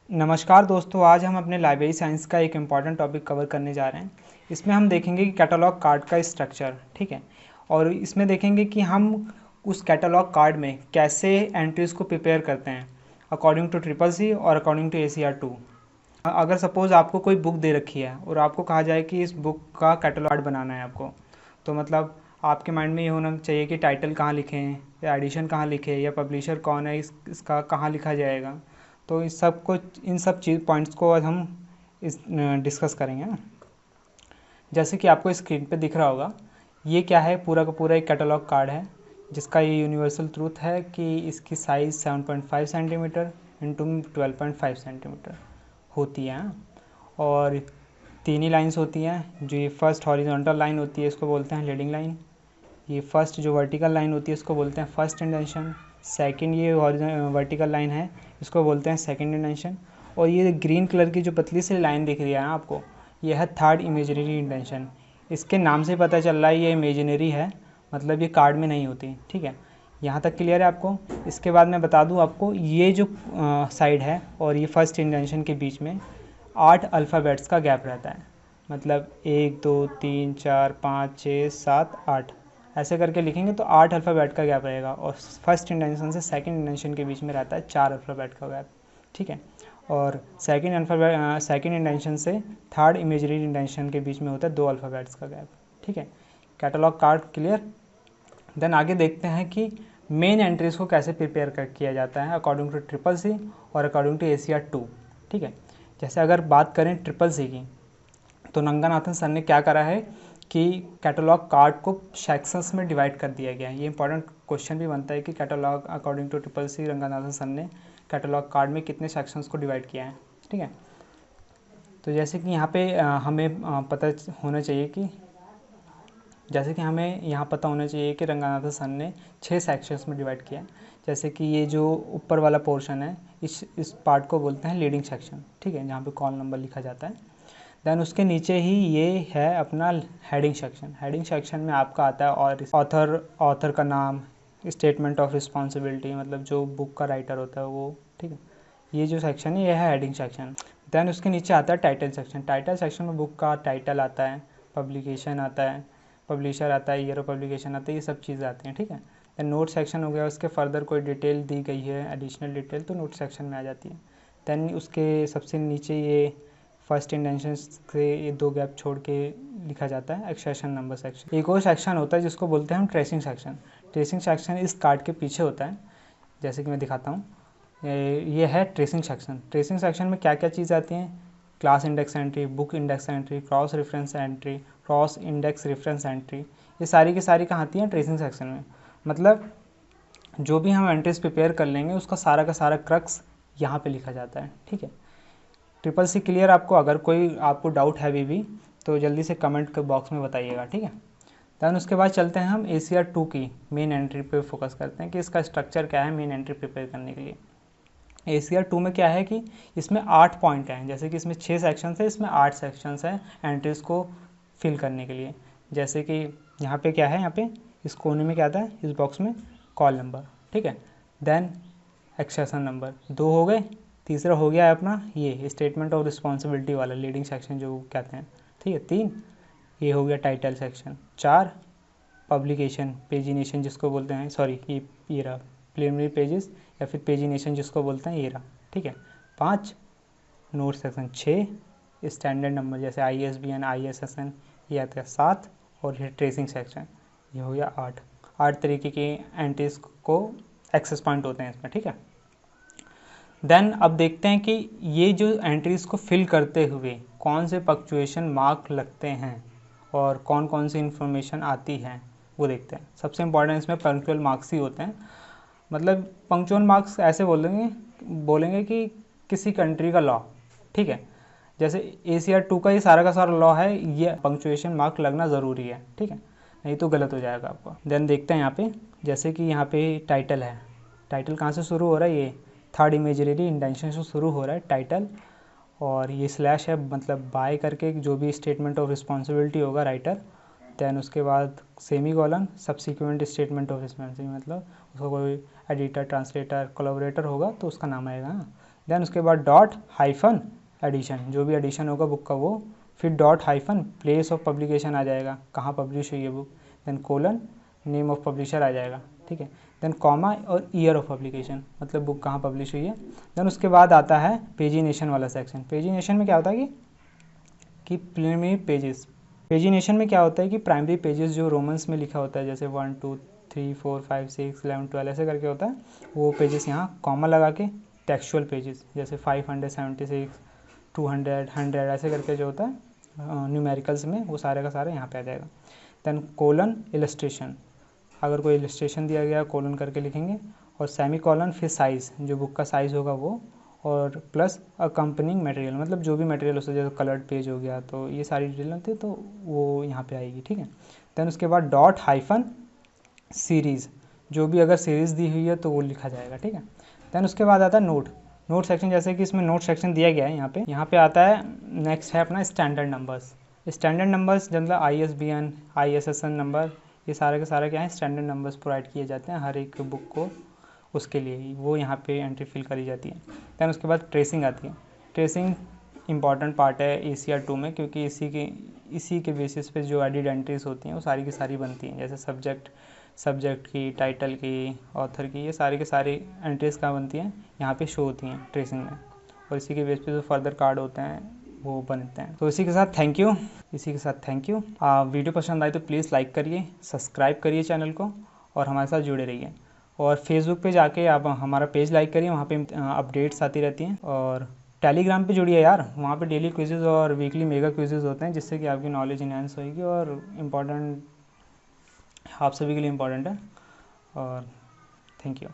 नमस्कार दोस्तों, आज हम अपने लाइब्रेरी साइंस का एक इम्पॉर्टेंट टॉपिक कवर करने जा रहे हैं। इसमें हम देखेंगे कि कैटलॉग कार्ड का स्ट्रक्चर, ठीक है। और इसमें देखेंगे कि हम उस कैटलॉग कार्ड में कैसे एंट्रीज़ को प्रिपेयर करते हैं अकॉर्डिंग टू ट्रिपल सी और अकॉर्डिंग टू ACR2। अगर सपोज़ आपको कोई बुक दे रखी है और आपको कहा जाए कि इस बुक का कैटलॉग कार्ड बनाना है आपको, तो मतलब आपके माइंड में ये होना चाहिए कि टाइटल कहाँ लिखें, या एडिशन कहाँ लिखें, या पब्लिशर कौन है, इसका कहाँ लिखा जाएगा। तो इन सब चीज़ पॉइंट्स को आज हम डिस्कस करेंगे ना। जैसे कि आपको स्क्रीन पे दिख रहा होगा, ये क्या है, पूरा का पूरा एक कैटलॉग कार्ड है जिसका ये यूनिवर्सल ट्रूथ है कि इसकी साइज़ 7.5 सेंटीमीटर इंटू 12.5 सेंटीमीटर होती है। और तीन ही लाइंस होती हैं। जो ये फर्स्ट हॉरिजॉन्टल लाइन होती है इसको बोलते हैं लीडिंग लाइन। ये फर्स्ट जो वर्टिकल लाइन होती है इसको बोलते हैं फर्स्ट इंडेंशन। सेकंड ये वर्टिकल लाइन है इसको बोलते हैं सेकंड इंडेंशन। और ये ग्रीन कलर की जो पतली सी लाइन दिख रही है ना आपको, ये है थर्ड इमेजिनरी इंडेंशन। इसके नाम से पता चल रहा है ये इमेजिनरी है, मतलब ये कार्ड में नहीं होती, ठीक है। यहाँ तक क्लियर है आपको। इसके बाद मैं बता दूँ आपको, ये जो साइड है और ये फर्स्ट इंडेंशन के बीच में 8 अल्फ़ाबेट्स का गैप रहता है। मतलब 1 2 3 4 5 6 7 8 ऐसे करके लिखेंगे तो 8 अल्फ़ाबेट का गैप रहेगा। और फर्स्ट इंडेंशन से सेकंड इंडेंशन के बीच में रहता है 4 अल्फ़ाबेट का गैप, ठीक है। और सेकंड इंडेंशन से थर्ड इमेजरी इंडेंशन के बीच में होता है 2 अल्फ़ाबेट्स का गैप, ठीक है। Catalogue card clear. देन आगे देखते हैं कि मेन एंट्रीज़ को कैसे प्रिपेयर किया जाता है अकॉर्डिंग टू ट्रिपल सी और अकॉर्डिंग टू ACR2, ठीक है। जैसे अगर बात करें ट्रिपल सी की, तो रंगनाथन सर ने क्या करा है कि कैटलॉग कार्ड को सेक्शंस में डिवाइड कर दिया गया है। ये इंपॉर्टेंट क्वेश्चन भी बनता है कि catalogue according to triple C Ranganathan sir ने कैटलॉग कार्ड में कितने सेक्शंस को डिवाइड किया है, ठीक है। तो जैसे कि यहाँ पे हमें पता होना चाहिए कि रंगनाथन सर ने 6 सेक्शंस में डिवाइड किया है। जैसे कि ये जो ऊपर वाला पोर्शन है, इस पार्ट को बोलते हैं लीडिंग सेक्शन, ठीक है, जहाँ पे कॉल नंबर लिखा जाता है। देन उसके नीचे ही ये है अपना हेडिंग सेक्शन। हेडिंग सेक्शन में आपका आता है और ऑथर का नाम, स्टेटमेंट ऑफ रिस्पॉन्सिबिलिटी, मतलब जो बुक का राइटर होता है वो, ठीक है। ये जो सेक्शन है ये है हेडिंग सेक्शन। देन उसके नीचे आता है टाइटल सेक्शन। टाइटल सेक्शन में बुक का टाइटल आता है, पब्लिकेशन आता है, पब्लिशर आता है, ईयर ऑफ पब्लिकेशन आता है, ये सब चीज़ें आती हैं, ठीक है। देन नोट सेक्शन हो गया, उसके फर्दर कोई डिटेल दी गई है, एडिशनल डिटेल, तो नोट सेक्शन में आ जाती है। देन उसके सबसे नीचे ये फर्स्ट इंडेंशन से ये 2 गैप छोड़ के लिखा जाता है एक्सेशन नंबर सेक्शन। एक और सेक्शन होता है जिसको बोलते हैं हम ट्रेसिंग सेक्शन। ट्रेसिंग सेक्शन इस कार्ड के पीछे होता है, जैसे कि मैं दिखाता हूँ। ये है ट्रेसिंग सेक्शन। ट्रेसिंग सेक्शन में क्या क्या चीज़ आती हैं, class index entry, book index entry, cross reference entry, cross index reference entry, ये सारी की सारी कहाँ आती हैं, ट्रेसिंग सेक्शन में। मतलब जो भी हम एंट्रीज प्रिपेयर कर लेंगे उसका सारा का सारा क्रक्स यहाँ पे लिखा जाता है, ठीक है। ट्रिपल सी क्लियर आपको। अगर कोई आपको डाउट है भी तो जल्दी से कमेंट के बॉक्स में बताइएगा, ठीक है। दैन उसके बाद चलते हैं हम ACR2 की मेन एंट्री पे फोकस करते हैं कि इसका स्ट्रक्चर क्या है मेन एंट्री प्रिपेयर करने के लिए। ACR2 में क्या है कि इसमें 8 पॉइंट हैं। जैसे कि इसमें 6 सेक्शंस है, इसमें 8 सेक्शंस हैं एंट्रीज़ को फिल करने के लिए। जैसे कि यहाँ पे क्या है, यहाँ पे इस कोने में क्या आता है, इस बॉक्स में कॉल नंबर, ठीक है। देन एक्सेशन नंबर 2 हो गए। तीसरा हो गया है अपना ये स्टेटमेंट ऑफ रिस्पॉन्सिबिलिटी वाला लीडिंग सेक्शन जो कहते हैं, ठीक है। 3 ये हो गया टाइटल सेक्शन। 4 पब्लिकेशन पेजिनेशन जिसको बोलते हैं, सॉरी ये रहा प्रिलिमिनरी पेजेस या फिर पेजिनेशन जिसको बोलते हैं, ये रहा, ठीक है। 5 नोट सेक्शन। 6 स्टैंडर्ड नंबर जैसे ISBN ISSN ये आता है। 7 और ये ट्रेसिंग सेक्शन, ये हो गया 8 तरीके की एंट्रीज को एक्सेस पॉइंट होते हैं इसमें, ठीक है। देन अब देखते हैं कि ये जो एंट्रीज को फिल करते हुए कौन से पंक्चुएशन मार्क लगते हैं और कौन कौन सी इन्फॉर्मेशन आती है वो देखते हैं। सबसे इम्पॉर्टेंट इसमें पंक्चुअल मार्क्स ही होते हैं। मतलब पंक्चुअल मार्क्स ऐसे बोलेंगे कि किसी कंट्री का लॉ, ठीक है। जैसे ACR2 का ये सारा का सारा लॉ है, ये पंक्चुएशन मार्क लगना ज़रूरी है, ठीक है, नहीं तो गलत हो जाएगा आपका। देन देखते हैं यहाँ पे, जैसे कि यहाँ पे टाइटल है। टाइटल कहाँ से शुरू हो रहा है, ये थर्ड इमेजिनरी इंडेंशन से शुरू हो रहा है टाइटल। और ये स्लैश है, मतलब बाय करके जो भी स्टेटमेंट ऑफ रिस्पॉन्सिबिलिटी होगा राइटर। दैन उसके बाद semi colon subsequent statement of responsibility, मतलब उसका कोई एडिटर ट्रांसलेटर कोलैबोरेटर होगा तो उसका नाम आएगा। देन उसके बाद डॉट हाइफन एडिशन, जो भी एडिशन होगा बुक का वो, फिर dot hyphen place of publication आ जाएगा, कहाँ पब्लिश हुई है book, then colon name of publisher आ जाएगा, ठीक है, देन कॉमा और ईयर ऑफ पब्लिकेशन, मतलब बुक कहाँ पब्लिश हुई है। देन उसके बाद आता है पेजिनेशन वाला सेक्शन। पेजिनेशन में क्या होता है कि प्राइमरी पेजेस, पेजिनेशन में क्या होता है कि प्राइमरी पेजेस जो रोमन्स में लिखा होता है, जैसे 1 2 3 4 5 6 11 12 ऐसे करके होता है, वो पेजेस यहाँ कॉमा लगा के टेक्सचुअल पेजेस जैसे 576 200 100 ऐसे करके जो होता है न्यूमेरिकल्स में, वो सारे का सारा यहाँ पे आ जाएगा। देन कोलन इलस्ट्रेशन, अगर कोई इलस्ट्रेशन दिया गया कोलन करके लिखेंगे, और सेमी कॉलन फिर साइज़, जो बुक का साइज़ होगा वो, और प्लस अकम्पनिंग मटेरियल, मतलब जो भी मटेरियल होता है, जैसे कलर्ड पेज हो गया, तो ये सारी डिटेल होती है तो वो यहाँ पे आएगी, ठीक है। देन उसके बाद डॉट हाइफन सीरीज़, जो भी अगर सीरीज़ दी हुई है तो वो लिखा जाएगा, ठीक है। देन उसके बाद आता है नोट सेक्शन, जैसे कि इसमें नोट सेक्शन दिया गया है यहाँ पे आता है, नेक्स्ट है अपना स्टैंडर्ड नंबर्स। स्टैंडर्ड नंबर्स मतलब ISBN ISSN नंबर, ये सारे के सारे क्या है, स्टैंडर्ड नंबर्स प्रोवाइड किए जाते हैं हर एक बुक को, उसके लिए ही वो यहाँ पे एंट्री फिल करी जाती है। दैन उसके बाद ट्रेसिंग आती है। ट्रेसिंग इंपॉर्टेंट पार्ट है ACR 2 में, क्योंकि इसी के बेसिस पे जो एडिड एंट्रीज होती हैं वो सारी की सारी बनती हैं, जैसे सब्जेक्ट की, टाइटल की, ऑथर की, ये सारी के सारी एंट्रीज कहाँ बनती हैं, यहाँ पे शो होती हैं ट्रेसिंग में, और इसी के बेस पे जो फर्दर कार्ड होते हैं वो बनते हैं। तो इसी के साथ थैंक यू। वीडियो पसंद आए तो प्लीज़ लाइक करिए, सब्सक्राइब करिए चैनल को, और हमारे साथ जुड़े रहिए। और फेसबुक पे जाके आप हमारा पेज लाइक करिए, वहाँ पे अपडेट्स आती रहती हैं। और टेलीग्राम पे जुड़िए यार, वहाँ पे डेली क्विज़ेज़ और वीकली मेगा क्विज़ेज़ होते हैं, जिससे कि आपकी नॉलेज इन्हांस होगी और इम्पॉर्टेंट, आप सभी के लिए इम्पॉर्टेंट है। और थैंक यू।